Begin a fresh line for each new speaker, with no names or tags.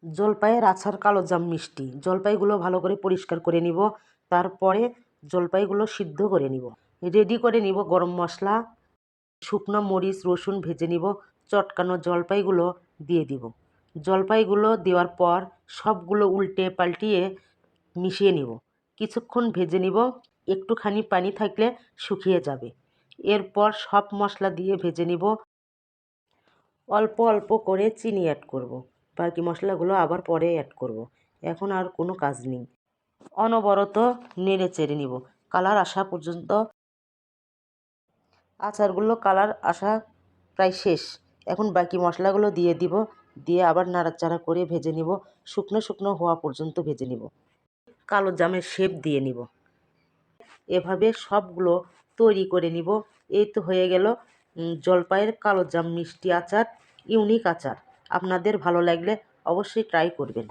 জলপাইয়ের আচার কালো জাম মিষ্টি। জলপাইগুলো ভালো করে পরিষ্কার করে নিব, তারপরে জলপাইগুলো সিদ্ধ করে নিব। রেডি করে নিব গরম মশলা, শুকনো মরিচ রসুন ভেজে নিব, চটকানো জলপাইগুলো দিয়ে দিব। জলপাইগুলো দেওয়ার পর সবগুলো উল্টে পাল্টিয়ে মিশিয়ে নিব। কিছুক্ষণ ভেজে নিব, একটুখানি পানি থাকলে শুকিয়ে যাবে। এরপর সব মশলা দিয়ে ভেজে নিব। অল্প অল্প করে চিনি অ্যাড করব, বাকি মশলাগুলো আবার পরে অ্যাড করব। এখন আর কোনো কাজ নেই, অনবরত নেড়ে চেড়ে নিব কালার আসা পর্যন্ত। আচারগুলো কালার আসা প্রায় শেষ। এখন বাকি মশলাগুলো দিয়ে দিব, দিয়ে আবার নাড়াচাড়া করে ভেজে নিব, শুকনো শুকনো হওয়া পর্যন্ত ভেজে নিব। কালো জামের শেপ দিয়ে নিব। এভাবে সবগুলো তৈরি করে নিব। এই তো হয়ে গেল জলপাইয়ের কালো জাম মিষ্টি আচার, ইউনিক আচার। আপনাদের ভালো লাগলে অবশ্যই ট্রাই করবেন।